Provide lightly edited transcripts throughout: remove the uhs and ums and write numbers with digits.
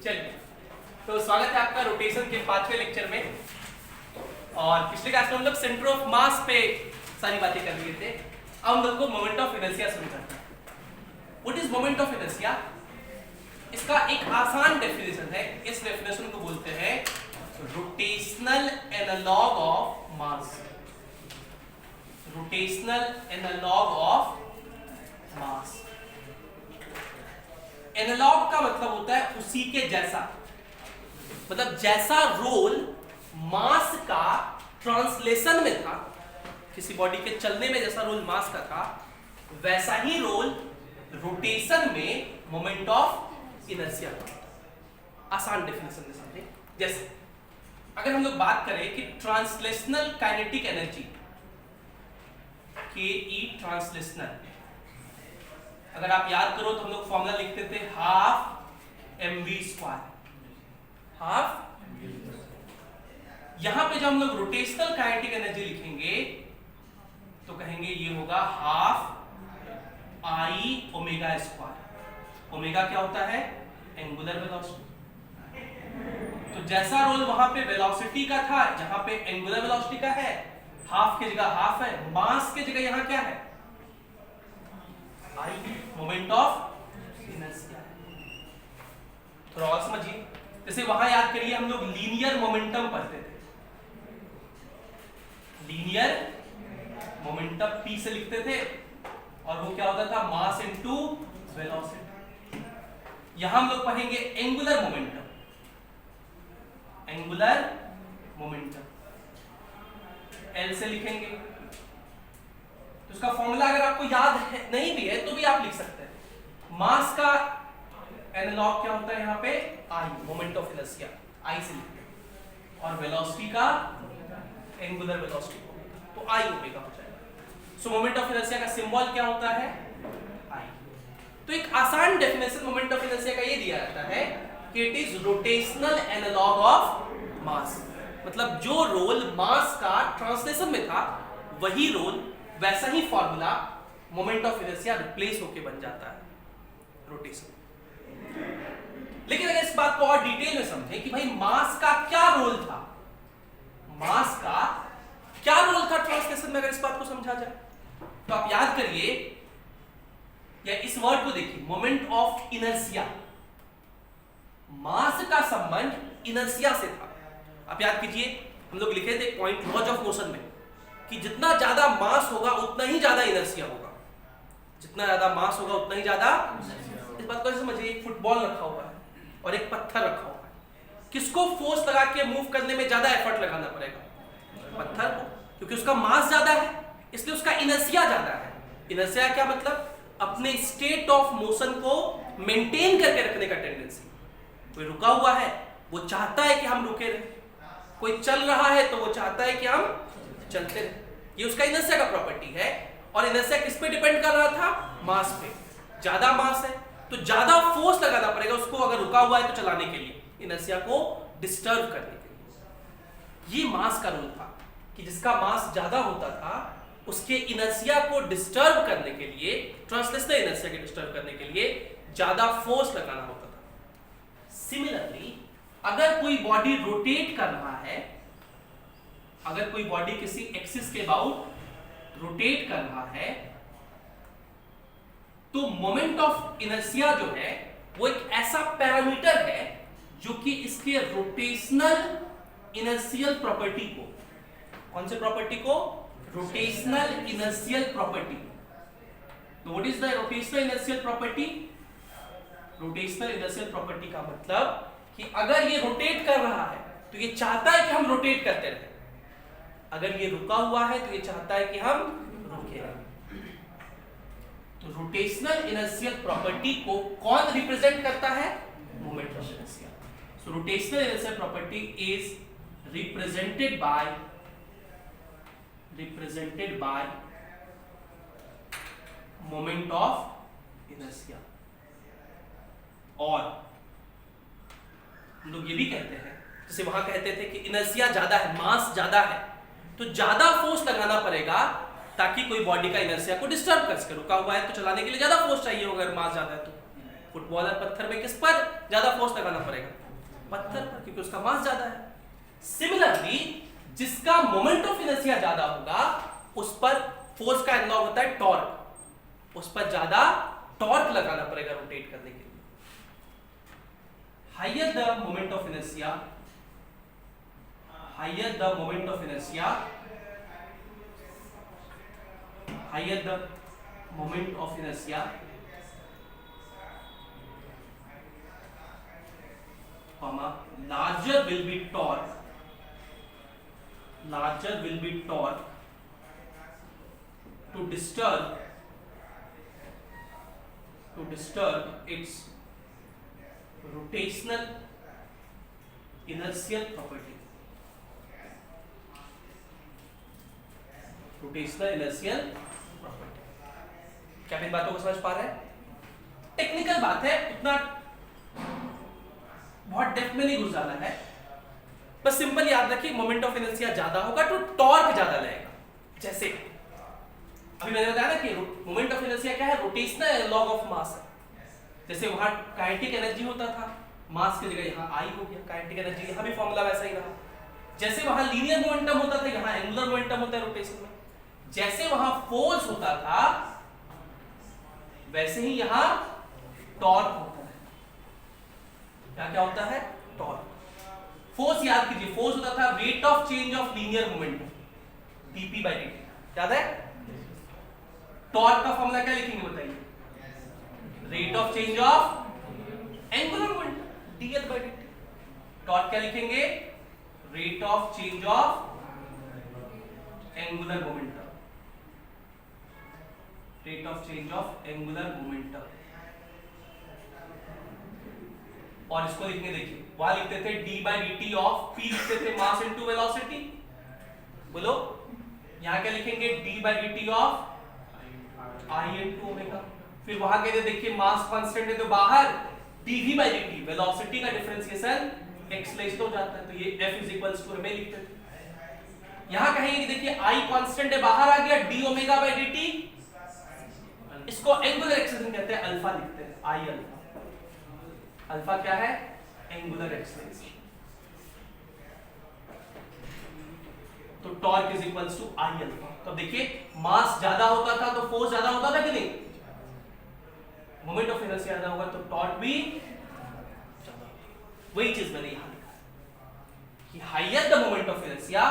चलिए, तो स्वागत है आपका रोटेशन के 5वें लेक्चर में। और पिछले क्लास में हम लोग सेंटर ऑफ मास पे सारी बातें कर लिए थे। अब हम लोग को मोमेंट ऑफ इनर्शिया शुरू करना है। What is moment of inertia? इसका एक आसान डेफिनेशन है। इस डेफिनेशन को बोलते हैं rotational analogue of mass. Rotational analogue of mass. Analogue का मतलब होता है उसी के जैसा, मतलब जैसा रोल मास का ट्रांसलेशन में था, किसी बॉडी के चलने में जैसा रोल मास का था, वैसा ही रोल रोटेशन में मोमेंट ऑफ इनर्शिया का। आसान डेफिनेशन के साथ। जैसे अगर हम लोग बात करें कि ट्रांसलेशनल काइनेटिक एनर्जी, के ई ट्रांसलेशनल, अगर आप याद करो तो हम लोग फॉर्मूला लिखते थे हाफ mv स्क्वायर। हाफ, यहां पे जब हम लोग रोटेशनल काइनेटिक एनर्जी लिखेंगे तो कहेंगे ये होगा half I omega square. Omega क्या होता है? Angular velocity. तो जैसा रोल वहां पे वेलोसिटी का था, जहां पे एंगुलर वेलोसिटी का है, हाफ की जगह हाफ है, मास की जगह यहां क्या है? आई, मोमेंट ऑफ इनर्शिया। थोड़ा और समझिए। जैसे वहां याद करिए हम लोग लीनियर मोमेंटम पढ़ते थे। लीनियर मोमेंटम P से लिखते थे और वो क्या होता था? Mass into velocity. यहां हम लोग पढ़ेंगे angular momentum. Angular momentum L से लिखेंगे। तो इसका फॉर्मूला अगर आपको याद है, नहीं भी है तो भी आप लिख सकते हैं। मास का एनालॉग क्या होता है यहाँ पे? आई, मोमेंट ऑफ इनर्शिया, आई से लिखते हैं। और वेलोसिटी का एंगुलर वेलोसिटी तो आई ओमेगा हो जाएगा। सो मोमेंट ऑफ इनर्शिया का सिंबल क्या होता है? आई। तो एक आसान डेफिनेशन मोमेंट ऑफ इनर्शिया का ये दिया जाता है कि it is rotational analogue of mass. मतलब जो रोल मास का ट्रांसलेशन में था, वही रोल, वैसा ही formula moment of inertia replace होके बन जाता है रोटेशन। लेकिन अगर इस बात को और डिटेल में समझें कि भाई मास का क्या रोल था, मास का क्या रोल था ट्रांसलेशन में, अगर इस बात को समझा जाए तो आप याद करिए या इस वर्ड को देखिए, मोमेंट ऑफ इनर्शिया। मास का संबंध इनर्शिया से था। आप याद कीजिए, हम लोग लिखे थे पॉइंट लॉज ऑफ मोशन में कि जितना ज्यादा मास होगा उतना ही ज्यादा इनर्शिया होगा। जितना ज्यादा मास होगा उतना ही ज्यादा। इस बात को समझिए, एक फुटबॉल रखा हुआ है और एक पत्थर रखा हुआ है। किसको फोर्स लगा के मूव करने में ज्यादा एफर्ट लगाना पड़ेगा? पत्थर को, क्योंकि उसका मास ज्यादा है, इसलिए उसका इनर्शिया ज्यादा है। इनर्शिया क्या मतलब? अपने स्टेट ऑफ मोशन को मेंटेन करके रखने का टेंडेंसी। कोई रुका हुआ है, वो चाहता है कि हम रुके रहे। कोई चल रहा है तो वो चाहता है कि हम चलते रहे। ये उसका इनर्शिया का प्रॉपर्टी है। और इनर्शिया किस पे डिपेंड कर रहा था? मास पे। ज्यादा मास है तो ज्यादा फोर्स लगाना पड़ेगा उसको, अगर रुका हुआ है तो चलाने के लिए, इनर्शिया को डिस्टर्ब करने के लिए। ये मास का रोल था कि जिसका मास ज्यादा होता था उसके इनर्शिया को डिस्टर्ब करने के लिए, ट्रांसलेशनल इनर्शिया को डिस्टर्ब करने के लिए ज्यादा फोर्स लगाना होता था। सिमिलरली अगर कोई बॉडी रोटेट कर रहा है, अगर कोई बॉडी किसी एक्सिस के अबाउट रोटेट कर रहा है, तो मोमेंट ऑफ इनर्शिया जो है वो एक ऐसा पैरामीटर है जो कि इसके रोटेशनल इनर्शियल प्रॉपर्टी को, कौन से प्रॉपर्टी को? Rotational inertial property. तो what is the rotational inertial property? Rotational inertial property का मतलब कि अगर ये रोटेट कर रहा है तो ये चाहता है कि हम रोटेट करते रहें। अगर ये रुका हुआ है तो ये चाहता है कि हम रुके रहें। तो रोटेशनल इनर्शियल प्रॉपर्टी को कौन रिप्रेजेंट करता है? Moment of inertia. So rotational inertial property is represented by moment of inertia. और हम लोग ये भी कहते हैं, जैसे वहां कहते थे कि इनर्शिया ज्यादा है, मास ज्यादा है, तो ज्यादा फोर्स लगाना पड़ेगा ताकि कोई बॉडी का इनर्शिया को डिस्टर्ब कर सके। रुका हुआ है तो चलाने के लिए ज्यादा फोर्स चाहिए होगा, अगर मास ज्यादा है तो फुटबॉलर पत्थर में किस पर ज्यादा फोर्स लगाना पड़ेगा? पत्थर पर, क्योंकि उसका मास ज्यादा है। सिमिलरली जिसका मोमेंट ऑफ इनर्शिया ज्यादा होगा उस पर फोर्स का एनालॉग होता है टॉर्क, उस पर ज्यादा टॉर्क लगाना पड़ेगा रोटेट करने के लिए। Higher the moment of inertia, higher the moment of inertia, higher the moment of inertia, comma, larger will be torque, larger will be torque to disturb its rotational inertial property, rotational inertial property. क्या इन बातों को समझ पा रहे हैं? Technical बात है, उतना बहुत डेप्थ में नहीं घुस जाना है, बस सिंपल याद रखिए मोमेंट ऑफ इनर्शिया ज्यादा होगा तो टॉर्क ज्यादा लगेगा। जैसे अभी मैंने बताया ना कि मोमेंट ऑफ इनर्शिया क्या है? रोटेशनल एनालॉग ऑफ मास है। जैसे वहां काइनेटिक एनर्जी होता था, मास की जगह यहां आई हो गया काइनेटिक एनर्जी, यहां भी फॉर्मूला वैसा ही रहा। जैसे वहां लीनियर मोमेंटम होता था, यहां एंगुलर मोमेंटम होता है रोटेशन में। जैसे वहां फोर्स होता था वैसे ही यहां टॉर्क होता है। क्या क्या होता है? टॉर्क। फोर्स याद कीजिए, फोर्स होता था rate of change of linear momentum dp by dt, याद है? टॉर्क का फॉर्मूला क्या लिखेंगे बताइए? Rate of change of angular momentum dl by dt। Torque क्या लिखेंगे? Rate of change of angular momentum, rate of change of angular momentum. और इसको लिखने देखिए, वहां लिखते थे d by dt of p, लिखते थे मास इनटू वेलोसिटी। बोलो यहां क्या लिखेंगे? d by dt of i into omega. फिर वहां कहते देखिए मास कांस्टेंट है तो बाहर dv by dt वेलोसिटी का डिफरेंशिएशन x हो जाता है, तो ये f इज इक्वल्स टू में लिखते थे। यहां कहेंगे कि देखिए i कांस्टेंट है, बाहर आ गया d ओमेगा by dt, इसको एंगुलर एक्सेलरेशन कहते हैं, अल्फा लिखते हैं, i अल्फा। अल्फा क्या है? Angular acceleration. तो torque is equals to i alpha. तो देखिए मास ज्यादा होता था तो फोर्स ज्यादा होता था कि नहीं? मोमेंट ऑफ इनर्शिया ज्यादा होगा तो टॉर्क भी ज्यादा। वही चीज मैंने यहां लिखा कि higher the moment of inertia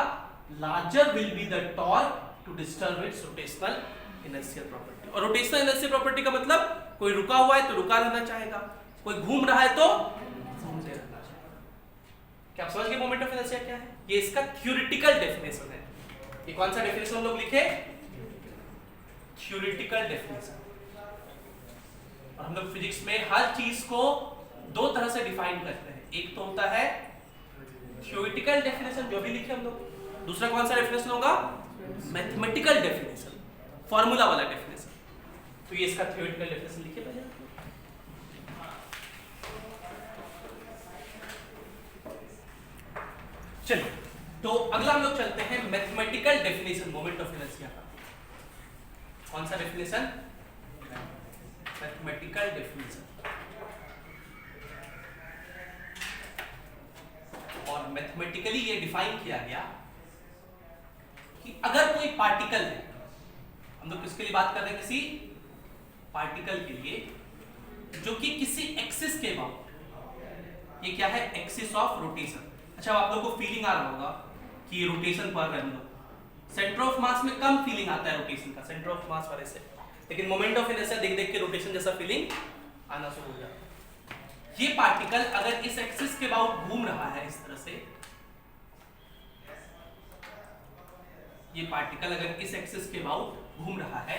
larger will be the torque to disturb its rotational inertial property. और रोटेशनल इनर्शियल प्रॉपर्टी का मतलब कोई रुका हुआ है तो रुका रहना चाहेगा, कोई घूम रहा है तो घूमते रहना चाहेगा। क्या आप समझ गए मोमेंट ऑफ इनर्शिया क्या है? ये इसका थ्योरेटिकल डेफिनेशन है। ये कौन सा डेफिनेशन हम लोग लिखे? Theoretical definition. और हम लोग फिजिक्स में हर चीज को दो तरह से डिफाइन करते हैं, एक तो होता है थ्योरेटिकल डेफिनेशन जो भी लिखे हम लोग, दूसरा कौन सा डेफिनेशन होगा? मैथमेटिकल डेफिनेशन, फॉर्मूला वाला डेफिनेशन। तो ये इसका थ्योरेटिकल डेफिनेशन लिखिए पहले। चलिए तो अगला हम लोग चलते हैं mathematical definition moment of inertia का। कौन सा डेफिनेशन? Mathematical definition. और मैथमेटिकली ये डिफाइन किया गया कि अगर कोई पार्टिकल है, हम लोग किसके लिए बात कर रहे हैं? किसी पार्टिकल के लिए जो कि किसी एक्सिस के अबाउट, ये क्या है? Axis of rotation. अच्छा आप लोगों को फीलिंग आ रहा होगा कि ये रोटेशन पर है, हम लोग सेंटर ऑफ मास में कम फीलिंग आता है रोटेशन का, सेंटर ऑफ मास वाले से, लेकिन मोमेंट ऑफ इनर्शिया देख देख के रोटेशन जैसा फीलिंग आना शुरू हो जाता है। ये पार्टिकल अगर इस एक्सिस के अबाउट घूम रहा है इस तरह से, ये पार्टिकल अगर इस एक्सिस के अबाउट घूम रहा है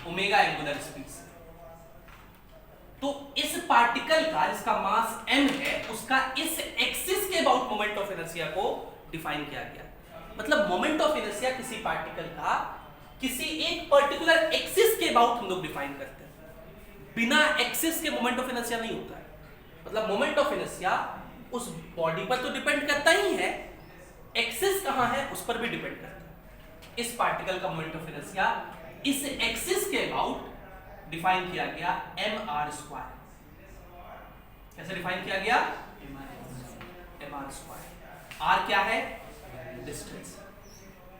ओमेगा एंगुलर स्पीड से, तो इस पार्टिकल का जिसका मास m है उसका इस एक्सिस के अबाउट मोमेंट ऑफ इनर्शिया को डिफाइन किया गया। मतलब मोमेंट ऑफ इनर्शिया किसी पार्टिकल का किसी एक पर्टिकुलर एक्सिस के अबाउट हम लोग डिफाइन करते हैं, बिना एक्सिस के मोमेंट ऑफ इनर्शिया नहीं होता है। मतलब मोमेंट ऑफ इनर्शिया उस बॉडी पर तो डिपेंड करता ही है, एक्सिस कहां है उस पर भी डिपेंड करता है। इस पार्टिकल का मोमेंट ऑफ इनर्शिया इस एक्सिस के अबाउट डिफाइन किया गया mr²। कैसे डिफाइन किया गया? mr²। r क्या है? Distance.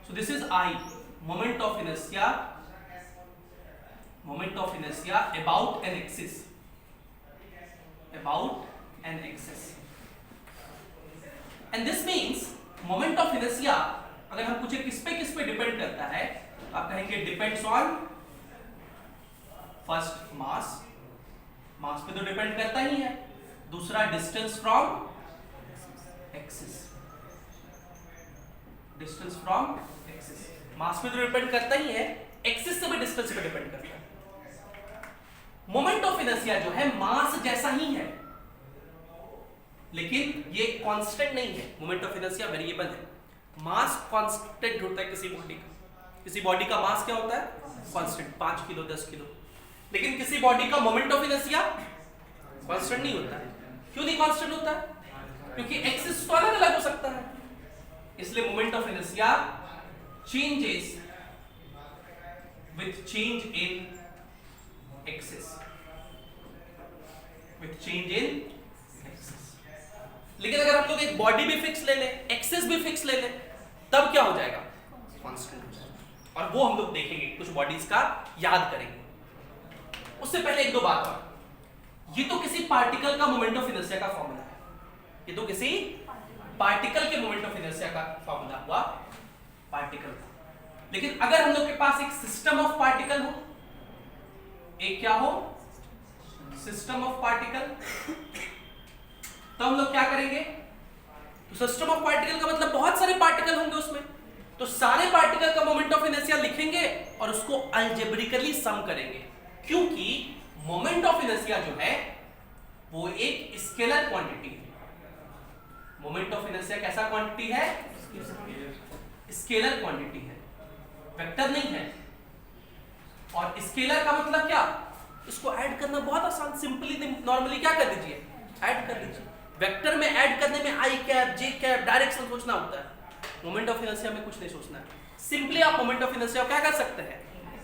So this is I, moment of inertia about an axis, and this means moment of inertia अगर हम पूछे किस पे डिपेंड करता है, आप कहेंगे डिपेंड्स ऑन फर्स्ट मास पे तो डिपेंड करता ही है, दूसरा डिस्टेंस फ्रॉम एक्सिस, मास पे तो डिपेंड करता ही है, एक्सिस से भी डिस्टेंस पे डिपेंड करता है। मोमेंट ऑफ इनर्शिया जो है मास जैसा ही है, लेकिन ये कांस्टेंट नहीं है। मोमेंट ऑफ इनर्शिया वेरिएबल है, मास कांस्टेंट होता है किसी बॉडी का मास क्या होता है? Constant, 5 kilo 10 kilo. लेकिन किसी बॉडी का मोमेंट ऑफ इनर्शिया कांस्टेंट नहीं होता है। क्यों नहीं कांस्टेंट होता है? क्योंकि एक्सिस तो अलग अलग हो सकता है, इसलिए moment of inertia changes with change in axis, लेकिन अगर हम लोग एक बॉडी भी फिक्स ले लें, एक्सिस भी फिक्स ले लें, तब क्या हो जाएगा? कांस्टेंट हो जाएगा। और वो हम लोग देखेंगे, कुछ बॉडीज का याद करेंगे। उससे पहले एक दो बात और, ये तो किसी पार्टिकल का मोमेंट ऑफ इनर्शिया का फॉर्मूला है, ये तो किसी पार्टिकल के मोमेंट ऑफ इनर्शिया का फॉर्मूला हुआ पार्टिकल का। लेकिन अगर हम लोग के पास एक सिस्टम ऑफ पार्टिकल हो, एक क्या हो? सिस्टम ऑफ पार्टिकल, तो हम लोग क्या करेंगे? तो सिस्टम ऑफ पार्टिकल का मतलब बहुत सारे पार्टिकल होंगे उसमें, तो सारे पार्टिकल का मोमेंट ऑफ इनर्शिया लिखेंगे और उसको अलजेब्रिकली सम करेंगे, क्योंकि मोमेंट ऑफ इनर्शिया जो है वो एक स्केलर क्वांटिटी है। मोमेंट ऑफ इनर्शिया कैसा क्वांटिटी है? स्केलर क्वांटिटी है, वेक्टर नहीं है। और स्केलर का मतलब क्या? इसको ऐड करना बहुत आसान, सिंपली नॉर्मली क्या कर दीजिए? ऐड कर दीजिए। वेक्टर में ऐड करने में आई कैप जे कैप डायरेक्शन सोचना होता है, मोमेंट ऑफ इनर्शिया में कुछ नहीं सोचना है, सिंपली आप मोमेंट ऑफ इनर्शिया क्या कर सकते हैं?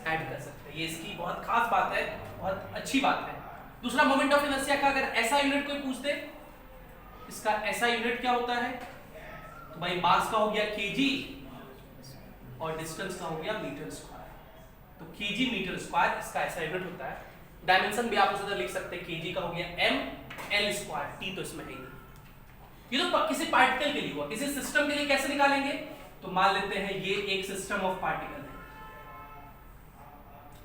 ऐड कर सकते हैं। ये इसकी बहुत खास बात है, बहुत अच्छी बात है। दूसरा, मोमेंट ऑफ इनर्शिया का अगर ऐसा यूनिट कोई पूछ दे, इसका ऐसा यूनिट क्या होता है? तो भाई मास का हो गया केजी और डिस्टेंस का हो गया मीटर स्क्वायर, तो केजी मीटर स्क्वायर इसका ऐसा यूनिट होता है। डायमेंशन भी आप उसे लिख सकते हैं, केजी का हो गया m l स्क्वायर, टी तो इसमें है ही नहीं। ये तो किसी पार्टिकल के लिए हुआ, किसी सिस्टम के लिए कैसे निकालेंगे? तो मान लेते हैं ये एक सिस्टम ऑफ पार्टिकल है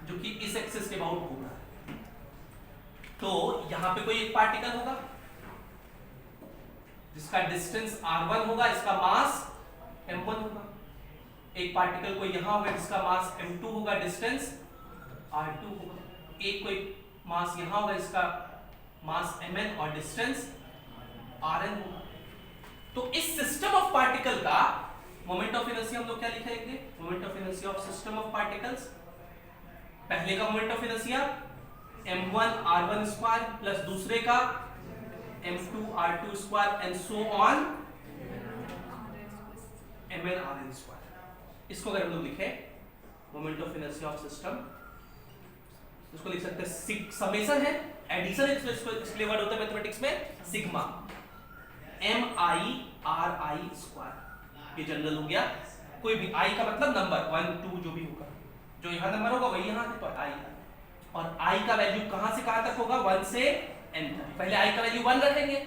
जो कि इस एक्सिस के अबाउट घूम रहा है, तो यहां पे कोई एक पार्टिकल होगा जिसका डिस्टेंस r1 होगा, इसका मास m1 होगा। एक पार्टिकल कोई यहां होगा जिसका मास m2 होगा, डिस्टेंस r2 होगा। एक कोई मास यहां होगा जिसका मास mn और डिस्टेंस rn होगा। तो इस सिस्टम ऑफ पार्टिकल का मोमेंट ऑफ इनर्शिया हम लोग क्या लिखेंगे? Moment of inertia of system of particles, पहले का moment of inertia m1 r1 square plus दूसरे का m2 r2 square and so on mn rn square. इसको अगर हम लोग लिखे moment of inertia of system, इसको लिख सकते हैं समेशन है, एडिशन इसलिए वर्ड होता है मैथमेटिक्स में sigma m i r i square. ये जनरल हो गया, कोई भी i का मतलब नंबर 1 2 जो भी होगा, जो यहां नंबर होगा वही यहां है, तो i और i का वैल्यू कहां से कहां तक होगा? 1 से n तक। पहले i का वैल्यू 1 रखेंगे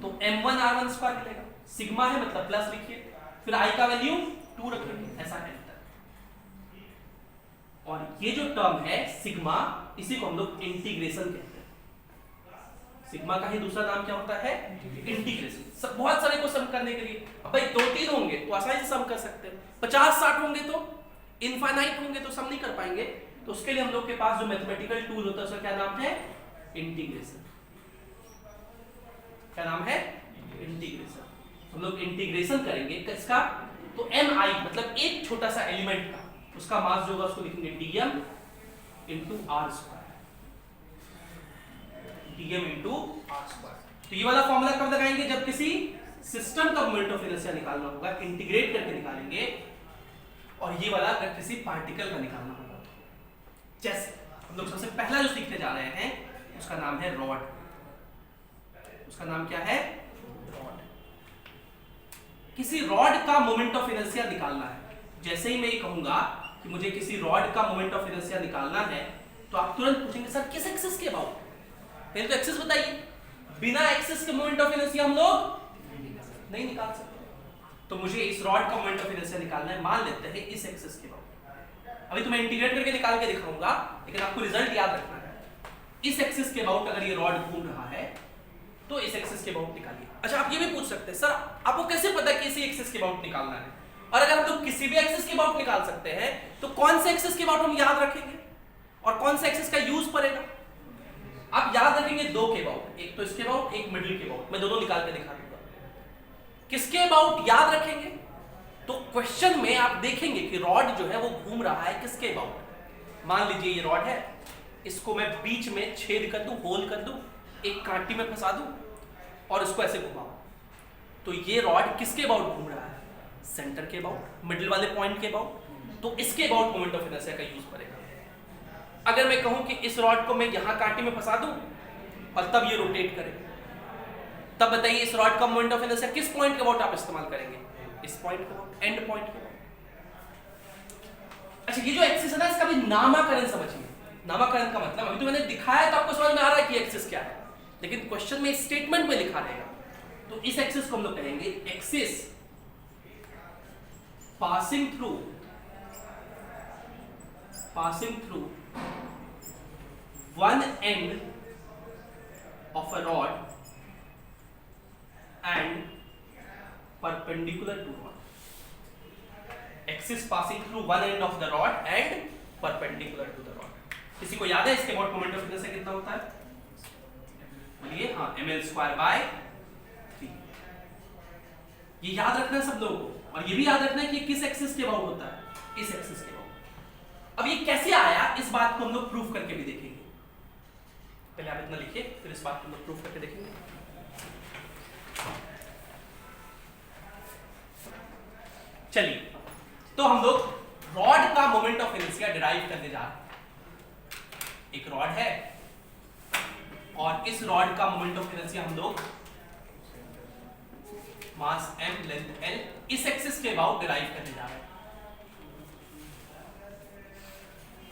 तो m1 r1 स्क्वायर मिलेगा, सिग्मा है मतलब प्लस लिखिए, फिर i का वैल्यू 2 रखेंगे, ऐसा n तक। और ये जो टर्म है सिग्मा, इसी को हम लोग इंटीग्रेशन कहते हैं। सिग्मा का ही दूसरा नाम क्या होता है? इंटीग्रेशन। सब बहुत सारे को सम करने के लिए, अब भाई 2-3 होंगे तो आसानी से सम कर सकते हैं, 50-60 होंगे तो इनफाइनाइट होंगे तो सम नहीं कर पाएंगे। तो उसके लिए हम लोग के पास जो मैथमेटिकल टूल होता है उसका क्या नाम है? इंटीग्रेशन। क्या नाम है? इंटीग्रेशन। हम लोग इंटीग्रेशन करेंगे किसका? तो mi मतलब एक छोटा सा एलिमेंट का, उसका मास जो होगा उसको लिखेंगे dm into r square, dm into r square. तो ये वाला फॉर्मूला कब लगाएंगे? जब किसी सिस्टम का मोमेंट ऑफ इनर्शिया निकालना होगा, इंटीग्रेट करके निकालेंगे। और ये वाला अगर किसी पार्टिकल का निकालना होगा, जैसे हम हम लोग सबसे पहला जो सीखने जा रहे हैं उसका नाम है रॉड। उसका नाम क्या है? रॉड। किसी रॉड का मोमेंट ऑफ इनर्शिया निकालना है। जैसे ही मैं ये कहूंगा कि मुझे किसी रॉड का मोमेंट ऑफ इनर्शिया निकालना है तो आप तुरंत पूछेंगे सर किस एक्सिस के अबाउट? पहले तो एक्सिस बताइए। बिना एक्सिस के मोमेंट ऑफ इनर्शिया हम लोग नहीं निकाल सकते। तो मुझे इस रॉड का मोमेंट ऑफ इनर्शिया निकालना है, मान लेते हैं इस एक्सिस के अबाउट। अभी तो मैं इंटीग्रेट करके निकाल के दिखाऊंगा, लेकिन आपको रिजल्ट याद रखना है। इस एक्सिस के अबाउट अगर ये रॉड घूम रहा है तो इस एक्सिस के अबाउट निकालिए। अच्छा, आप ये भी पूछ सकते हैं सर आपको कैसे पता कि इसी एक्सिस के अबाउट निकालना है? और अगर हम लोग किसी भी एक्सिस के अबाउट निकाल सकते हैं तो कौन से एक्सिस के अबाउट हम याद रखेंगे और कौन से एक्सिस का यूज पड़ेगा? आप याद रखेंगे दो के अबाउट, एक तो इसके अबाउट, एक मिडिल के अबाउट। मैं दोनों निकाल के दिखा दूंगा। किसके अबाउट याद रखेंगे? तो क्वेश्चन में आप देखेंगे कि रॉड जो है वो घूम रहा है किसके अबाउट। मान लीजिए ये रॉड है, इसको मैं बीच में छेद कर दूं, होल कर दूं, एक कांटी में फंसा दूं और इसको ऐसे घुमाऊं, तो ये रॉड किसके अबाउट घूम रहा है? सेंटर के अबाउट, मिडिल वाले पॉइंट के अबाउट। तो इसके अबाउट मोमेंट ऑफ इनर्शिया का यूज करेगा। अगर मैं कहूं कि इस रॉड को मैं यहां कांटे में फंसा दूं और तब ये रोटेट करे, तब बताइए इस रॉड का मोमेंट ऑफ इनर्शिया किस पॉइंट के अबाउट आप इस्तेमाल करेंगे? इस पॉइंट के अबाउट, एंड पॉइंट के अबाउट। अच्छा, ये जो एक्सिस है ना, इसका भी नामकरण समझिए। नामकरण का मतलब अभी तो मैंने दिखाया तो आपको समझ में आ रहा है कि एक्सिस क्या है, लेकिन क्वेश्चन में स्टेटमेंट में लिखा रहेगा। तो इस एक्सिस को हम लोग कहेंगे axis passing through one end of a rod and perpendicular to rod. Axis passing through one end of the rod and perpendicular to the rod. किसी को याद है इसके अबाउट मोमेंट ऑफ इनर्शिया कितना होता है? बोलिए। हाँ, ml²/3। ये याद रखना है सब लोगों को, और ये भी याद रखना है कि किस एक्सिस के अबाउट होता है? इस एक्सिस के अबाउट। अब ये कैसे आया, इस बात को हम लोग प्रूफ करके भी देखेंगे। पहले आप इतना लिखिए, फिर इस बात को हम लोग प्रूफ करके देखेंगे। चलिए, तो हम लोग रॉड का मोमेंट ऑफ इनर्शिया डिराइव करने जा रहे हैं। एक रॉड है और इस रॉड का मोमेंट ऑफ इनर्शिया हम लोग मास m, लेंथ l, इस एक्सिस के अबाउट डिराइव करने जा रहे हैं।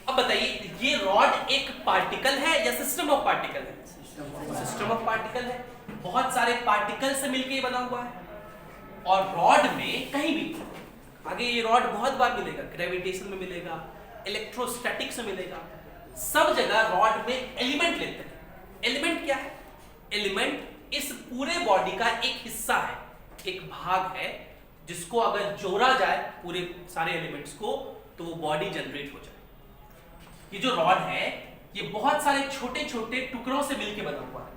अब बताइए, ये रॉड एक पार्टिकल है या सिस्टम ऑफ पार्टिकल है? सिस्टम ऑफ पार्टिकल है। बहुत सारे पार्टिकल से मिलकर बना हुआ है। और रॉड में कहीं भी आगे ये रॉड बहुत बार मिलेगा, ग्रेविटेशन में मिलेगा, इलेक्ट्रोस्टैटिक्स में मिलेगा, सब जगह रॉड में एलिमेंट लेते हैं। एलिमेंट क्या है? एलिमेंट इस पूरे बॉडी का एक हिस्सा है, एक भाग है, जिसको अगर जोड़ा जाए पूरे सारे एलिमेंट्स को तो वो बॉडी जनरेट हो जाए। ये जो रॉड है ये बहुत सारे छोटे छोटे टुकड़ों से मिलकर बना हुआ है।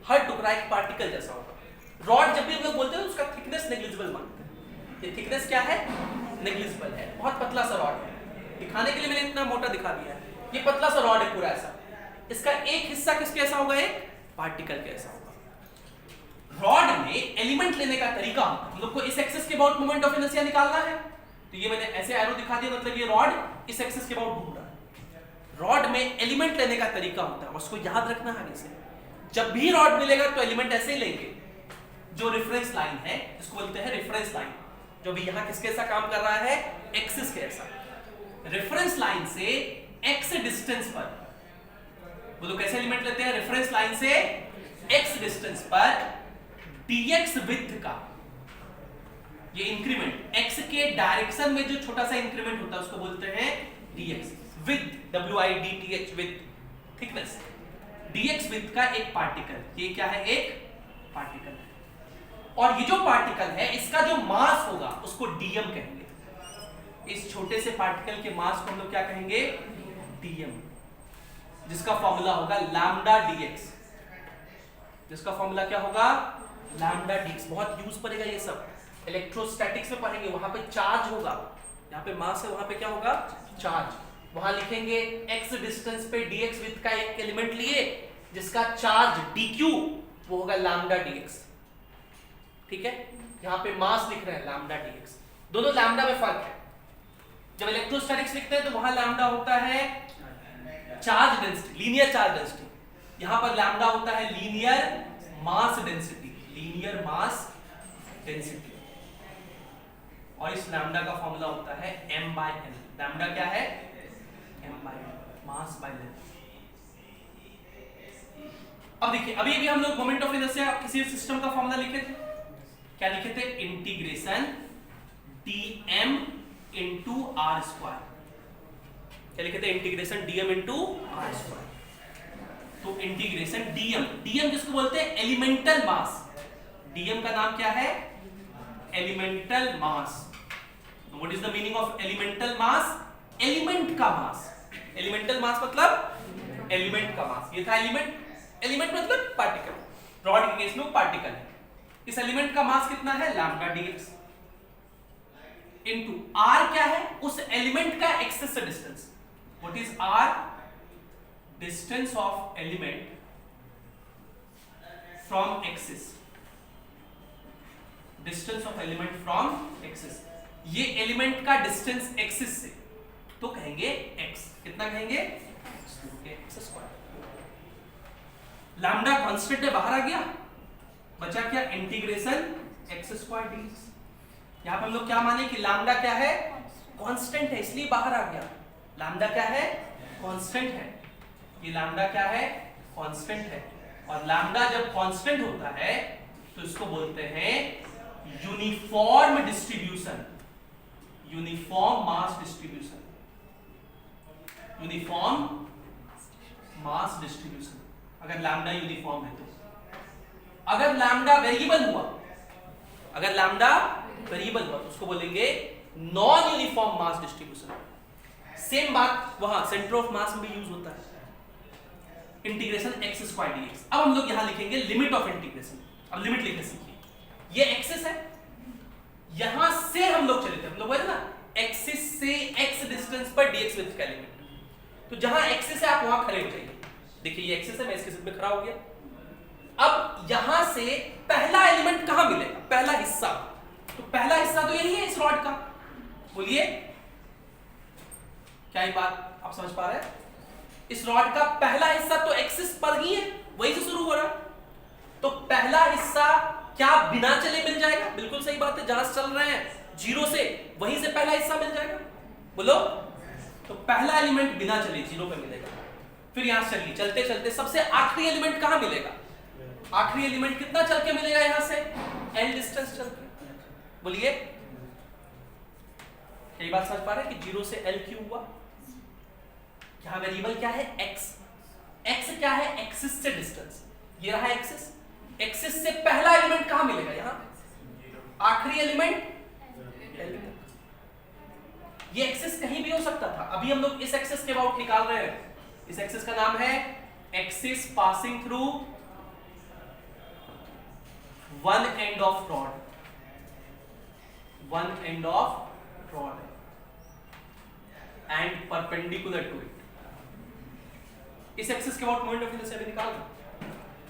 हर टुकड़ा एक पार्टिकल जैसा होगा। रॉड जब भी हम लोग बोलते हैं उसका थिकनेस नेग्लिजिबल मानते हैं। ये थिकनेस क्या है? नेग्लिजिबल है, बहुत पतला सा रॉड है। दिखाने के लिए मैंने इतना मोटा दिखा दिया है। ये पतला सा रॉड है पूरा ऐसा। इसका एक हिस्सा किसके ऐसा होगा? एक पार्टिकल के ऐसा होगा। रॉड में एलिमेंट लेने का तरीका हम लोग को इस एक्सिस के अबाउट मोमेंट ऑफ इनर्शिया निकालना है। तो ये मैंने ऐसे एरो दिखा दिया, मतलब ये रॉड इस एक्सिस के अबाउट घूम रहा है। रॉड में एलिमेंट लेने का तरीका होता है, उसको याद रखना है आगे से। जब भी रॉड मिलेगा तो एलिमेंट ऐसे ही लेंगे। जो रेफरेंस लाइन है जिसको बोलते हैं रेफरेंस लाइन, जो भी यहां किसके ऐसा काम कर रहा है? एक्सिस के ऐसा। रेफरेंस लाइन से एक्स डिस्टेंस पर, वो लोग कैसे एलिमेंट लेते हैं? रेफरेंस लाइन से एक्स डिस्टेंस पर dx विड्थ का ये इंक्रीमेंट, एक्स के डायरेक्शन में जो छोटा सा इंक्रीमेंट होता है उसको बोलते हैं dx width, width width, thickness. dx width का एक पार्टिकल, ये क्या है? एक पार्टिकल है। और ये जो पार्टिकल है इसका जो मास होगा उसको dm कहेंगे। इस छोटे से पार्टिकल के मास को हम लोग क्या कहेंगे? dm, जिसका फॉर्मूला होगा लैम्डा dx। जिसका फॉर्मूला क्या होगा? Lambda dx। बहुत यूज पड़ेगा ये सब, इलेक्ट्रोस्टैटिक्स में पढ़ेंगे। वहां पे चार्ज होगा, यहाँ पे मास है, वहां पे क्या होगा? चार्ज। वहां लिखेंगे x डिस्टेंस पे dx विड्थ का एक एलिमेंट लिए जिसका चार्ज dq, वो होगा लैम्डा dx। ठीक है, यहाँ पे मास लिख रहे हैं लैम्डा dx। दोनों लैम्डा में फर्क है। जब इलेक्ट्रोस्टैटिक्स लिखते हैं तो वहां लैम्डा होता है charge density, linear charge density, यहां पर लैम्डा होता है linear mass density, linear mass density, और इस लैम्डा का फॉर्मूला होता है m/l। लैम्डा क्या है? m/l, mass by length. अब देखिए, अभी भी हम लोग मोमेंट ऑफ इनर्शिया किसी सिस्टम का फॉर्मूला लिखे थे, क्या लिखे थे? Integration dm into r square, क्या लिखे थे? Integration dm into r square. तो इंटीग्रेशन dm किसको बोलते हैं? एलिमेंटल मास। dm का नाम क्या है? Elemental mass. What is the meaning of elemental mass? Element का मास। एलिमेंटल मास मतलब एलिमेंट का मास। ये था एलिमेंट, एलिमेंट मतलब पार्टिकल, रॉड के केस में पार्टिकल है। इस एलिमेंट का मास कितना है? लैम्डा dx इनटू r क्या है? उस एलिमेंट का एक्सिस से distance. What is r? Distance of element from axis, distance of element from axis. ये एलिमेंट का डिस्टेंस एक्सिस से, तो कहेंगे x। कितना कहेंगे? x square. लैम्डा कांस्टेंट है, बाहर आ गया, बचा क्या? Integration x square dx। यहां पर हम लोग क्या माने कि लैम्डा क्या है? कांस्टेंट है, इसलिए बाहर आ गया। लैम्डा क्या है? कांस्टेंट है। ये लैम्डा क्या है? कांस्टेंट है। और लैम्डा जब कांस्टेंट होता है तो इसको बोलते हैं uniform distribution, uniform mass distribution, uniform mass distribution. अगर लैम्डा यूनिफॉर्म है तो। अगर लैम्डा वेरिएबल हुआ, अगर लैम्डा वेरिएबल हुआ तो उसको बोलेंगे non uniform mass distribution. Same बात वहां सेंटर ऑफ मास में भी यूज होता है, इंटीग्रेशन x स्क्वायर dx। अब हम लोग यहां लिखेंगे लिमिट ऑफ इंटीग्रेशन। अब लिमिट लिखना सीखिए। ये एक्सिस है, यहां से हम लोग चले थे, हम लोग बोले ना एक्सिस से x डिस्टेंस पर dx विथ का लिमिट। तो जहां एक्सिस है आप वहां खड़े हो जाइए। देखिए ये एक्सिस है, मैं इसके साथ में खड़ा हो गया। अब यहां से पहला एलिमेंट कहां मिलेगा? पहला हिस्सा, तो पहला हिस्सा तो यही है इस रॉड का। बोलिए क्या ये बात आप समझ पा रहे हैं? इस रॉड का पहला हिस्सा तो एक्सिस पर ही है, वहीं से शुरू हो रहा है। तो पहला हिस्सा क्या बिना चले मिल जाएगा? बिल्कुल सही बात है, जहां चल रहे हैं जीरो से, वहीं से पहला हिस्सा मिल जाएगा। बोलो, तो पहला एलिमेंट बिना चले जीरो पे मिलेगा। फिर यहां से चलिए, चलते चलते सबसे आखिरी एलिमेंट कहां मिलेगा? आखिरी एलिमेंट कितना चल के मिलेगा? यहां से l डिस्टेंस चल के। बोलिए यही बात समझ पा रहे हैं कि जीरो से l क्यों हुआ? यहां वेरिएबल क्या है? x। x क्या है? एक्सिस से डिस्टेंस। ये रहा एक्सिस, एक्सिस से पहला एलिमेंट कहां मिलेगा? यहां। आखिरी एलिमेंट l। ये एक्सिस कहीं भी हो सकता था, अभी हम लोग इस एक्सिस के अबाउट निकाल रहे हैं। इस एक्सिस का नाम है axis passing through one end of rod, one end of rod and perpendicular to it. इस एक्सिस के अबाउट मोमेंट ऑफ इनर्शिया भी निकाल दो।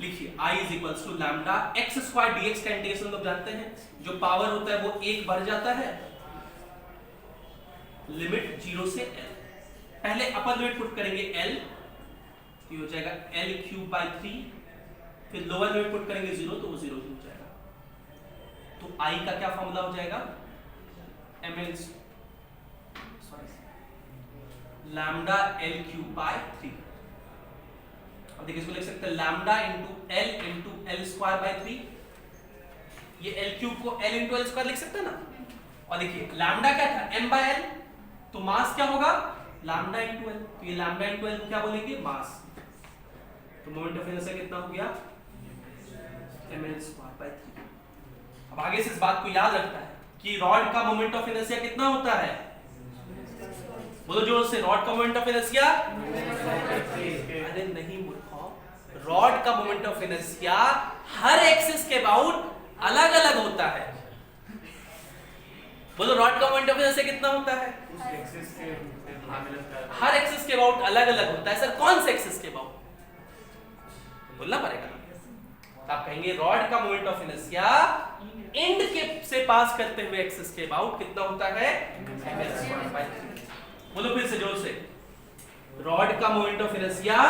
लिखिए I is equals to lambda x square dx का इंटीग्रेशन लोग जानते हैं, जो पावर होता है वो एक बढ़ जाता है, लिमिट 0 से l। पहले अपर लिमिट पुट करेंगे l, तो हो जाएगा l क्यूब बाई 3। फिर लोअर लिमिट पुट करेंगे 0, तो वो 0 हो जाएगा। तो I का क्या फॉर्मूला हो जाएगा? ml lambda l cube by 3। अब देखिए इसको लिख सकते हैं lambda into l square by 3। ये l क्यूब को l इंटू l स्क्वायर लिख सकते हैं ना। और देखिए लैम्डा क्या था? m बाय l, तो मास क्या होगा? Lambda into l। तो ये लैम्डा इंटू l क्या बोलेंगे? मास। तो मोमेंट ऑफ इनर्शिया कितना हो गया? ml square by 3। अब आगे से इस बात को याद रखना है कि रॉड का मोमेंट ऑफ इनर्शिया कितना होता है? बोलो जोर से, रॉड का मोमेंट ऑफ इनर्शिया। अरे नहीं मूर्खों, रॉड का moment of inertia her axis के अबाउट अलग अलग होता है। बोलो रॉड का मोमेंट ऑफ इनर्शिया कितना होता है? हर एक्सिस के अबाउट अलग अलग होता है। सर कौन से एक्सिस के अबाउट? बोलना पड़ेगा। तो आप कहेंगे रॉड का मोमेंट ऑफ इनर्शिया एंड के से पास करते हुए एक्सिस के अबाउट कितना होता है? बोलो फिर से जोर से, रॉड का मोमेंट ऑफ इनर्शिया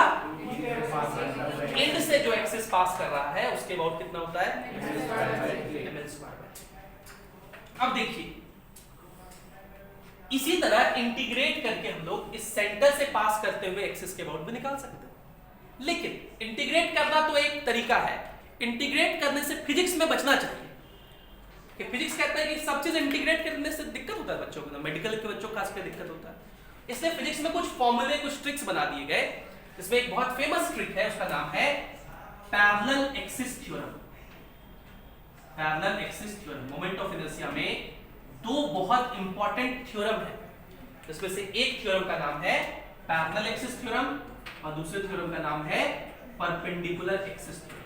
एंड से जो एक्सिस पास कर रहा है उसके अबाउट कितना होता है, ml²। अब देखिए इसी तरह इंटीग्रेट करके हम लोग इस सेंटर से पास करते हुए एक्सिस के अबाउट भी निकाल सकते हैं। लेकिन इंटीग्रेट करना तो एक तरीका है, इंटीग्रेट करने से फिजिक्स में बचना चाहिए कि फिजिक्स कहता है कि सब चीज इंटीग्रेट करने से दिक्कत होता है बच्चों को, मेडिकल के बच्चों को खासकर दिक्कत होता है। इसलिए फिजिक्स में कुछ फॉर्मूले, कुछ ट्रिक्स बना दिए गए। इसमें एक बहुत फेमस ट्रिक है, उसका नाम है parallel axis theorem. Parallel axis theorem, moment of inertia में दो बहुत इंपॉर्टेंट थ्योरम है, जिसमें से एक थ्योरम का नाम है पैरेलल एक्सिस थ्योरम और दूसरे थ्योरम का नाम है perpendicular axis theorem.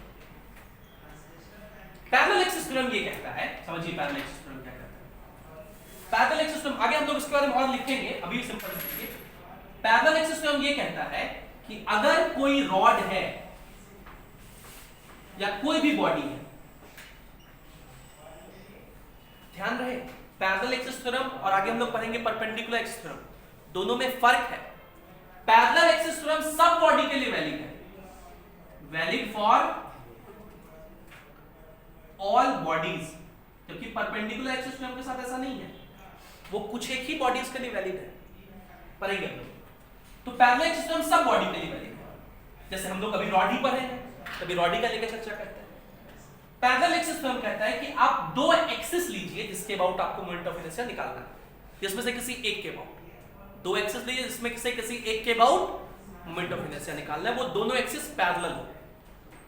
Parallel axis theorem ये कहता है, समझिए पैरेलल एक्सिस थ्योरम क्या कहता है। पैरेलल एक्सिस थ्योरम आगे हम लोग इसके बारे में और लिखेंगे, अभी सिंपल देखिए। पैरेलल एक्सिस थ्योरम ये कहता है कि अगर कोई रॉड है या कोई भी बॉडी है, ध्यान रहे पैरेलल एक्सिस थ्योरम और आगे हम लोग पढ़ेंगे परपेंडिकुलर एक्सिस थ्योरम, दोनों में फर्क है। पैरेलल एक्सिस थ्योरम सब बॉडी के लिए वैलिड है, वैलिड फॉर ऑल बॉडीज, जबकि परपेंडिकुलर एक्सिस थ्योरम के साथ ऐसा नहीं है, वो कुछ एक ही बॉडीज के लिए वैलिड है। पढ़ेंगे हम लोग। तो पैरेलल एक्सिस थ्योरम सब बॉडी के लिए वैलिड है। जैसे हम लोग कभी रॉड ही पढ़े हैं, कभी रॉडी का लेकर चर्चा करते हैं। पैरेलल एक्सिस थ्योरम कहता है कि आप दो एक्सिस लीजिए जिसके अबाउट आपको मोमेंट ऑफ इनर्शिया निकालना है, जिसमें से किसी एक के अबाउट। दो एक्सिस लीजिए जिसमें से किसी एक के अबाउट मोमेंट ऑफ इनर्शिया निकालना है, वो दोनों एक्सिस पैरेलल हो।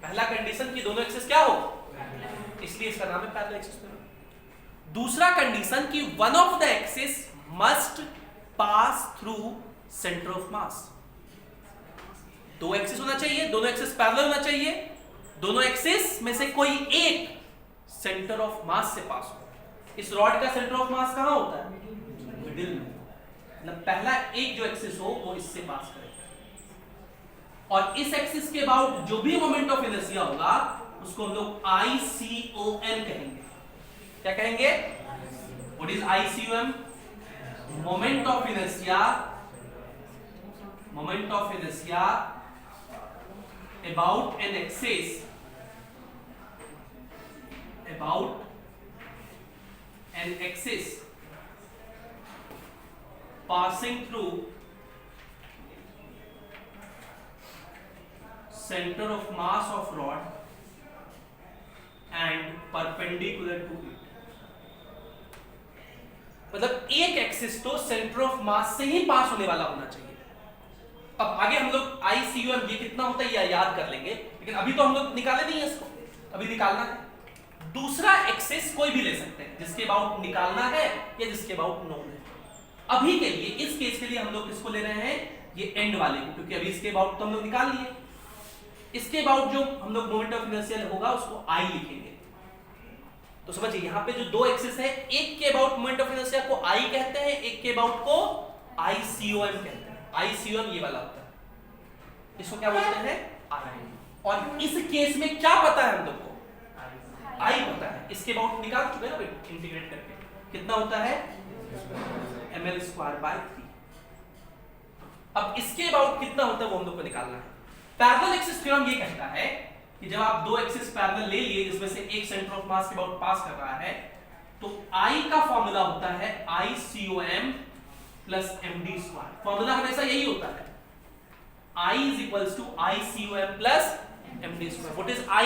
पहला कंडीशन कि दोनों एक्सिस क्या हो, इसलिए इसका नाम है पैरेलल एक्सिस थ्योरम। दूसरा कंडीशन कि one of the axis must pass through centre of mass. दो एक्सिस होना चाहिए, दोनों एक्सिस पैरेलल होना चाहिए, दोनों एक्सिस में से कोई एक सेंटर ऑफ मास से पास हो। इस रॉड का सेंटर ऑफ मास कहां होता है, मिडिल में। मतलब पहला एक जो एक्सिस हो वो इससे पास करे, और इस एक्सिस के अबाउट जो भी मोमेंट ऑफ इनर्शिया होगा उसको हम लोग ICOM कहेंगे। क्या कहेंगे, what is ICOM, moment of inertia, moment of inertia about an axis, about an axis passing through center of mass of rod and perpendicular to it। मतलब एक एक्सिस तो सेंटर ऑफ मास से ही पास होने वाला होना चाहिए। अब आगे हम लोग ICOM ये कितना होता है ये याद कर लेंगे, लेकिन अभी तो हम लोग निकाले नहीं है इसको, अभी निकालना है। दूसरा एक्सिस कोई भी ले सकते हैं जिसके अबाउट निकालना है या जिसके अबाउट नोन है। अभी के लिए इस केस के लिए हम लोग किसको ले रहे हैं, ये एंड वाले को, क्योंकि अभी इसके अबाउट तो हम लोग निकाल लिए। इसके अबाउट जो हम लोग मोमेंट ऑफ इनर्शिया होगा उसको I लिखेंगे। तो समझिए यहाँ पे जो दो एक्सिस है, एक के अबाउट मोमेंट ऑफ इनर्शिया को I कहते हैं, एक के अबाउट को ICOM कहते हैं। ICOM ये वाला होता है, इसको क्या बोलते हैं, I। और इस केस में क्या पता है हम लोग को, I पता है। इसके अबाउट निकाल चुके हैं ना इंटीग्रेट करके, कितना होता है ml²/3। अब इसके अबाउट कितना होता है वो हम लोग को निकालना है। पैरेलल एक्सिस थ्योरम ये कहता है कि जब आप दो एक्सिस पैरेलल ले लिए जिसमें से एक सेंटर ऑफ मास के अबाउट पास कर रहा है, तो I का फॉर्मूला होता है ICOM प्लस md²। फॉर्मूला हमेशा यही होता है, I is equals to ICOM plus md²। What is I?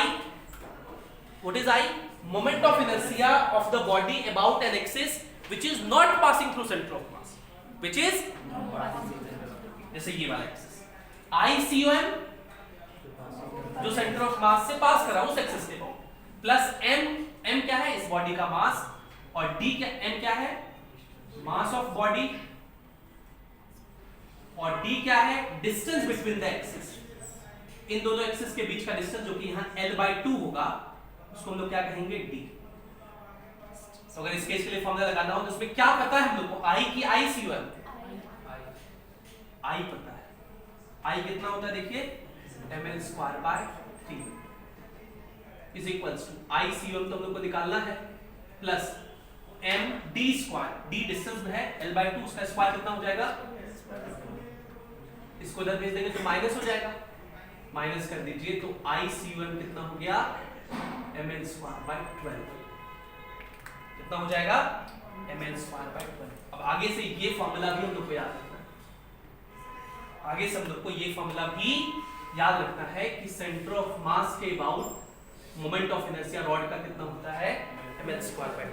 What is I? Moment of inertia of the body about an axis which is not passing through center of mass, which is जैसे ये वाला axis ICOM जो centre of mass से पास कर रहा है उस axis के अबाउट, प्लस m क्या है इस बॉडी का मास, और d क्या, m क्या है मास ऑफ बॉडी, और d क्या है डिस्टेंस बिटवीन द एक्सिस। इन दोनों एक्सिस के बीच का डिस्टेंस जो कि यहाँ L/2 होगा उसको हम लोग क्या कहेंगे, d। तो अगर इस केस के लिए फॉर्मूला लगाना हो तो उसमें क्या पता है हम लोग को, I की ICOM, I पता है। I कितना होता है देखिए ml²/3 is equals to ICOM तो हम लोग को निकालना है, प्लस md², d डिस्टेंस में है, L/2 उसका स्क्वायर कितना हो जाएगा, इसको इधर भेज देंगे तो माइनस हो जाएगा, माइनस कर दीजिए तो ICUM कितना हो गया ml²/12 कितना हो जाएगा ml²/12। अब आगे से ये फॉर्मूला भी हम लोग को याद रखना है, आगे से हम लोग को ये फॉर्मूला भी याद रखना है कि सेंटर ऑफ मास के about moment of inertia rod का कितना होता है ml²/12।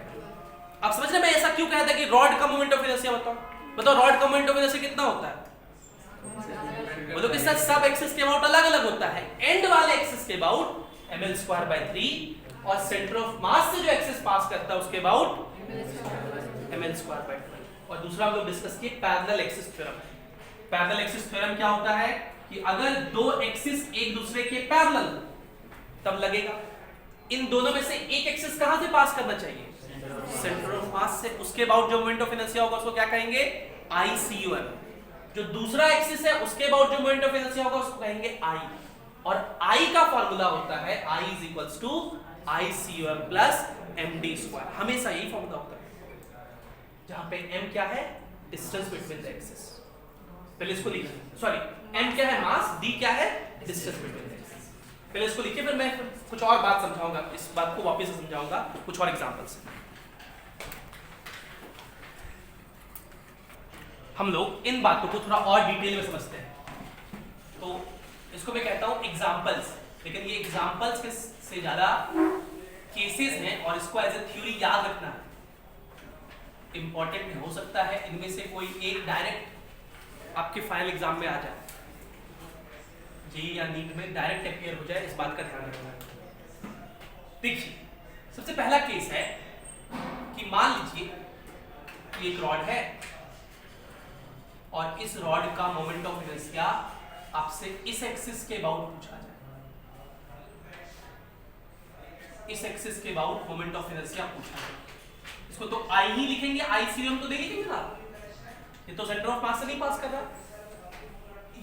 आप समझ रहे हैं मैं ऐसा क्यों कहा था कि रॉड का मोमेंट ऑफ इनर्शिया बताओ रॉड का मोमेंट ऑफ इनर्शिया कितना होता है? बोलो कि सर सब एक्सिस के अबाउट अलग अलग होता है, एंड वाले एक्सिस के अबाउट ml²/3 और सेंटर ऑफ मास से जो एक्सिस पास करता है उसके अबाउट ml²/12। और दूसरा हम लोग डिस्कस किए parallel axis theorem. Parallel axis theorem क्या होता है कि अगर दो एक्सिस एक दूसरे के पैरेलल तब लगेगा, इन दोनों में से एक एक्सिस कहां से पास करना चाहिए? सेंटर ऑफ मास से, उसके अबाउट जो मोमेंट ऑफ इनर्शिया होगा उसको क्या कहेंगे ICUM। जो दूसरा एक्सिस है उसके अबाउट जो मोमेंट ऑफ इनर्शिया होगा उसको कहेंगे I, और I का फार्मूला होता है I = ICUM + md²। हमेशा यही फार्मूला होता है, जहां पे m क्या है डिस्टेंस बिटवीन द एक्सिस। पहले इसको लिखिए, सॉरी m क्या है मास, d क्या है डिस्टेंस बिटवीन द एक्सिस। पहले इसको लिखिए फिर मैं कुछ और बात समझाऊंगा, इस बात को वापस से समझाऊंगा कुछ और एग्जांपल्स। हम लोग इन बातों को थोड़ा और डिटेल में समझते हैं, तो इसको मैं कहता हूं एग्जांपल्स, लेकिन ये एग्जांपल्स के से ज्यादा केसेस हैं और इसको एज ए थ्योरी याद रखना इंपॉर्टेंट हो सकता है इनमें से कोई एक डायरेक्ट आपके फाइनल एग्जाम में आ जाए, जेईई या नीट में डायरेक्ट अपीयर हो जाए, इस बात का ध्यान रखना। देखिए सबसे पहला केस है कि मान लीजिए कि एक रॉड है और इस रॉड का मोमेंट ऑफ इनर्शिया आपसे इस एक्सिस के अबाउट पूछा जाए, इस एक्सिस के अबाउट मोमेंट ऑफ इनर्शिया पूछा जाए। इसको तो I ही लिखेंगे, ICUM तो नहीं लिखेंगे ना, ये तो सेंटर ऑफ मास से नहीं पास कर रहा।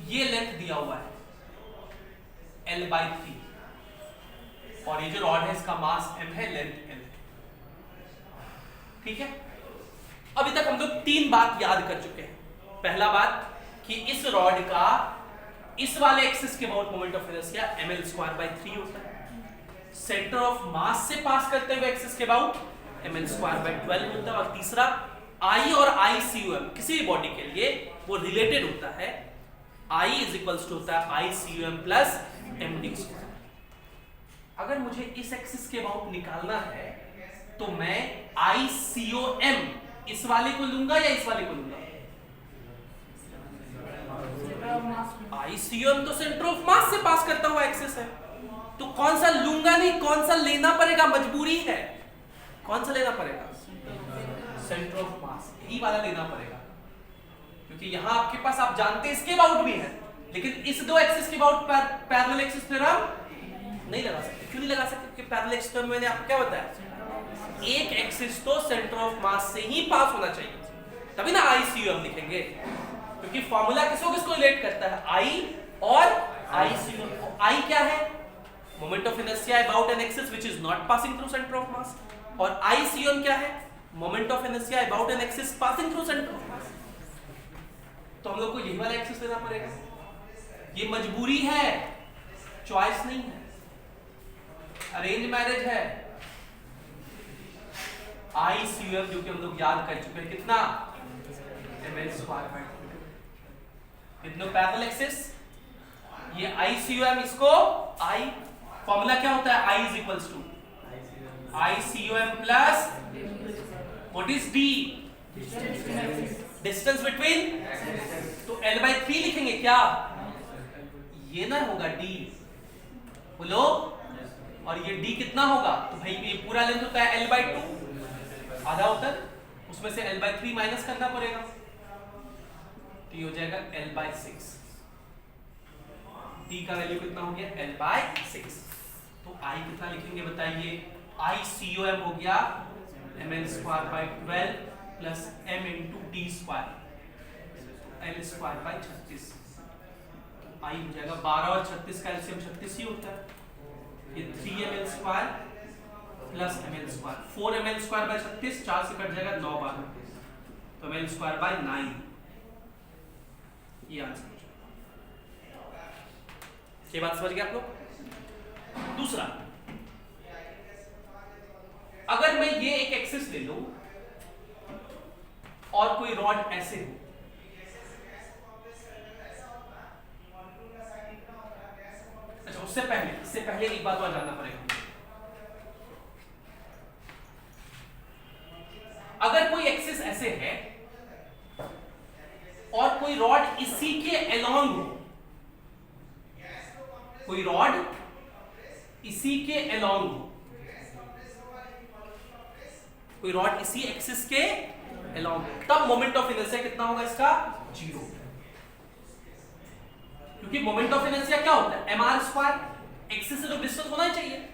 ये लेंथ दिया हुआ है L/3 और ये जो रॉड है इसका मास m है, लेंथ l, ठीक है। अभी तक हम लोग तीन बात याद कर चुके हैं। पहला बात कि इस रॉड का इस वाले एक्सिस के about moment of inertia ml²/3 होता है, सेंटर ऑफ मास से पास करते हुए एक्सिस के अबाउट ml²/12 होता है, और तीसरा I और ICUM किसी भी बॉडी के लिए वो रिलेटेड होता है, I = होता है ICUM + md²। अगर मुझे इस एक्सिस के अबाउट निकालना है तो मैं ICOM इस वाले को लूंगा या इस वाले को लूंगा? ICUM तो सेंटर ऑफ मास से पास करता हुआ एक्सिस है, तो कौन सा लूंगा नहीं, कौन सा लेना पड़ेगा, मजबूरी है। कौन सा लेना पड़ेगा? सेंटर ऑफ मास, यही वाला लेना पड़ेगा, क्योंकि यहां आपके पास आप जानते हैं इसके अबाउट भी है, लेकिन इस दो एक्सिस के अबाउट पैरेलल एक्सिस थ्योरम नहीं लगा सकते। क्यों नहीं लगा सकते? क्योंकि पैरेलल एक्सिस थ्योरम मैंने आपको क्या बताया, एक एक्सिस तो सेंटर ऑफ मास से ही पास होना चाहिए, तभी ना ICUM लिखेंगे, क्योंकि फॉर्मूला किसको रिलेट करता है, I और ICUM। I क्या है? Moment of inertia about an axis which is not passing through centre of mass, और ICUM क्या है? Moment of inertia about an axis passing through centre of mass. तो हम लोग को यही वाला एक्सिस लेना पड़ेगा, ये मजबूरी है, चॉइस नहीं है, अरेंज मैरिज है। ICUM जो कि हम लोग याद कर चुके हैं कितना, ml²/2। कितने पैरेलल एक्सिस, ये ICUM, इसको I, फॉर्मूला क्या होता है, I = ICUM + what is D, distance between, तो L/3 लिखेंगे क्या, ये ना होगा D, बोलो, और ये D कितना होगा, तो भाई ये पूरा लेंथ होता है L/2, आधा होता है, उसमें से L/3 माइनस करना पड़ेगा, तो ये हो जाएगा L/6। D का वैल्यू कितना हो गया, L/6। तो I कितना लिखेंगे बताइए, ICUM हो गया ml²/12 + m × d², L²/36। I हो जाएगा 12 और 36 का एलसीएम 36 ही होता है, ये 3ml² + ml², 4ml²/36, 4 से कट जाएगा 9 12, तो ml²/9, ये आंसर हो जाएगा। ये बात समझ गए आप लोग? दूसरा, अगर मैं ये एक एक्सिस ले लूं और कोई रॉड ऐसे हो, अच्छा इससे पहले एक बात और जानना पड़ेगा। अगर कोई एक्सिस ऐसे है और कोई रॉड इसी के अलोंग हो, कोई रॉड इसी के अलोंग हो, कोई रॉड इसी एक्सिस के अलोंग हो, तब मोमेंट ऑफ इनर्शिया कितना होगा इसका? 0। क्योंकि मोमेंट ऑफ इनर्शिया क्या होता है? mr²। एक्सिस से तो डिस्टेंस होना ही चाहिए।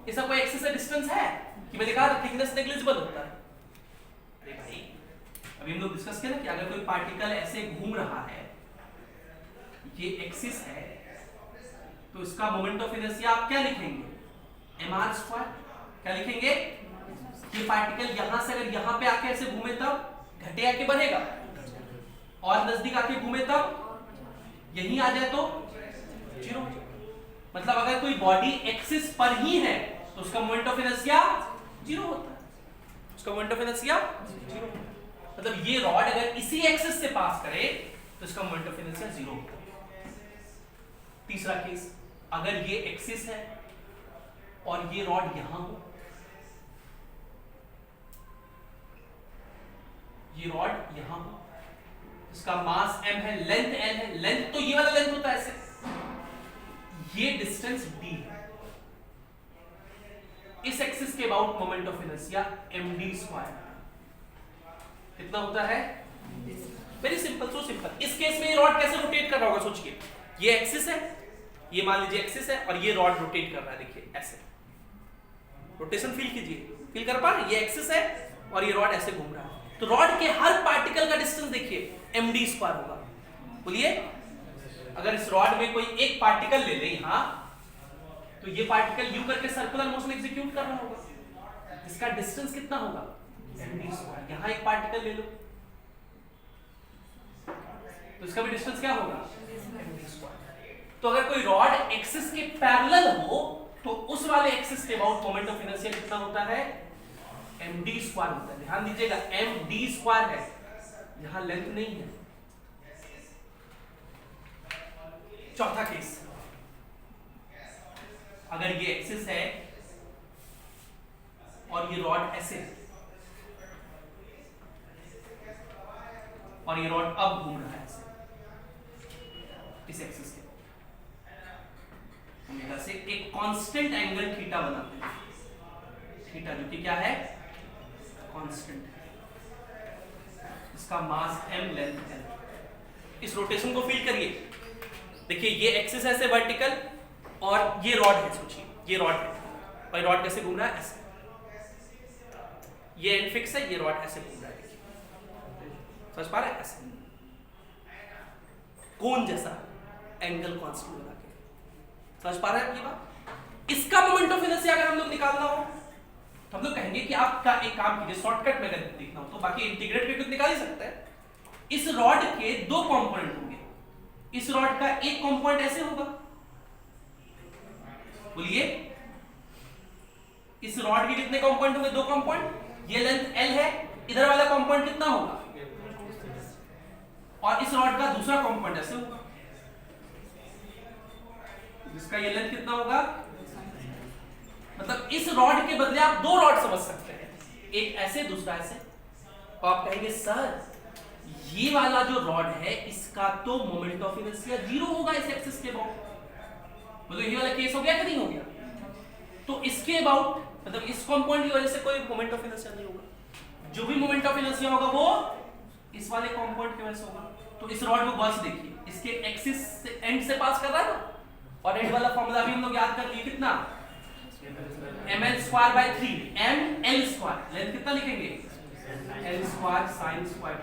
इसका कोई एक्सिस से डिस्टेंस है कि मैं दिखा रहा थिकनेस नेग्लिजिबल होता है। अरे भाई, अभी हम लोग डिस्कस किया ना कि अगर कोई पार्टिकल ऐसे घूम रहा है, ये एक्सिस है, तो इसका मोमेंट ऑफ इनर्शिया आप क्या लिखेंगे? mr²। क्या लिखेंगे? ये पार्टिकल यहां से अगर यहां पे आके ऐसे घूमे तब घटे आके बढ़ेगा, और नजदीक आके घूमे तब यहीं आ जाए तो 0। मतलब अगर कोई बॉडी एक्सिस पर ही है तो उसका मोमेंट ऑफ इनर्शिया 0 होता है। उसका मोमेंट ऑफ इनर्शिया 0। मतलब ये रॉड अगर इसी एक्सिस से पास करे तो इसका मोमेंट ऑफ इनर्शिया 0 होता है। तीसरा केस, अगर ये एक्सिस है और ये रॉड यहां हो, ये रॉड यहां हो, इसका मास m है, लेंथ l है, लेंथ तो ये वाला लेंथ होता है ऐसे, ये डिस्टेंस d है। इस एक्सिस के about moment of inertia md²। कितना होता है? Very simple, so simple. इस केस में ये रॉड कैसे रोटेट कर रहा होगा? सोचिए, ये एक्सिस है, ये मान लीजिए एक्सिस है, और ये रॉड रोटेट कर रहा है। देखिए ऐसे रोटेशन फील कीजिए, फील कर पा रहे? ये एक्सिस है और ये रॉड ऐसे घूम रहा है, तो रॉड के हर पार्टिकल का डिस्टेंस देखिए md² होगा। बोलिए, अगर इस रॉड में कोई एक पार्टिकल ले ले यहां, तो ये पार्टिकल यू करके सर्कुलर मोशन एग्जीक्यूट कर रहा होगा, इसका डिस्टेंस कितना होगा? md²। यहां एक पार्टिकल ले लो तो इसका भी डिस्टेंस क्या होगा? md²। तो अगर कोई रॉड एक्सिस के पैरेलल हो तो उस वाले एक्सिस के अबाउट मोमेंट ऑफ इनर्शिया कितना होता है? md² होता है। ध्यान दीजिएगा, md² है, यहां लेंथ नहीं है। चौथा केस, अगर ये एक्सिस है और ये रॉड ऐसे है और ये रॉड अब घूम रहा है ऐसे, इस एक्सिस के ओमेगा से एक कांस्टेंट एंगल थीटा बनाते हैं। थीटा जो कि क्या है? कांस्टेंट है। इसका मास m, लेंथ l। इस रोटेशन को फील करिए। देखिए, ये एक्सिस ऐसे वर्टिकल और ये रॉड है, सोचिए ये रॉड है, और ये रॉड कैसे घूम रहा है? ऐसे। ये एंड फिक्स है, ये रॉड ऐसे घूम रहा है। देखिए, समझ पा रहे हैं? ऐसे कोन जैसा एंगल कांस्टेंट बना के। समझ पा रहे हैं आप ये बात? इसका मोमेंट ऑफ इनर्शिया अगर हम लोग निकालना हो तो हम लोग कहेंगे कि आपका एक काम कीजिए, शॉर्टकट में अगर देखना हो तो, बाकी इंटीग्रेट करके निकाल ही सकते हैं। इस रॉड के दो कंपोनेंट होंगे, इस रॉड का एक कंपोनेंट ऐसे होगा, बोलिए, इस रॉड के कितने कंपोनेंट होंगे? दो कंपोनेंट। ये लेंथ l है, इधर वाला कंपोनेंट कितना होगा? और इस रॉड का दूसरा कंपोनेंट ऐसे होगा, जिसका ये लेंथ कितना होगा? मतलब इस रॉड के बदले आप दो रॉड समझ सकते हैं, एक ऐसे दूसरा ऐसे। तो आप कहेंगे सर ये वाला जो रॉड है इसका तो मोमेंट ऑफ इनर्शिया 0 होगा इस एक्सिस के अबाउट। मतलब ये वाला केस हो गया कि नहीं हो गया? तो इसके अबाउट मतलब इस कंपाउंड की वजह से कोई मोमेंट ऑफ इनर्शिया नहीं होगा। जो भी मोमेंट ऑफ इनर्शिया होगा वो इस वाले कंपाउंड की वजह से होगा। तो इस रॉड को बस देखिए, इसके एक्सिस से एंड से पास कर रहा है ना, और एंड वाला फार्मूला भी हम लोग याद कर लिए, कितना? ml²/3 ml²। लेंथ कितना लिखेंगे? l² sin² θ/।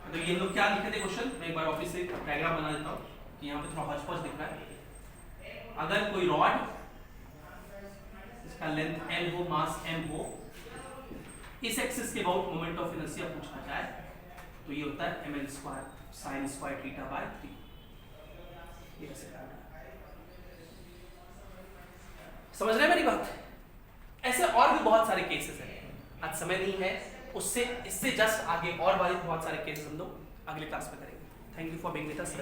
तो ये लोग क्या लिखे थे क्वेश्चन? मैं एक बार ऑफिस से डायग्राम बना देता हूँ कि यहाँ पे थोड़ा हौच-पौच दिख रहा है। अगर कोई रॉड इसका लेंथ l हो, मास m हो, इस एक्सिस के अबाउट मोमेंट ऑफ इनर्शिया पूछा जाए तो ये होता है ml²। Sine square theta by 3। ये ऐसे समझ रहे हैं मेरी बात? ऐसे और भी बहुत सारे केसेस हैं, आज समय नहीं है उससे, इससे जस्ट आगे और बहुत सारे केसेस हम लोग अगले क्लास में करेंगे। Thank you for being with us.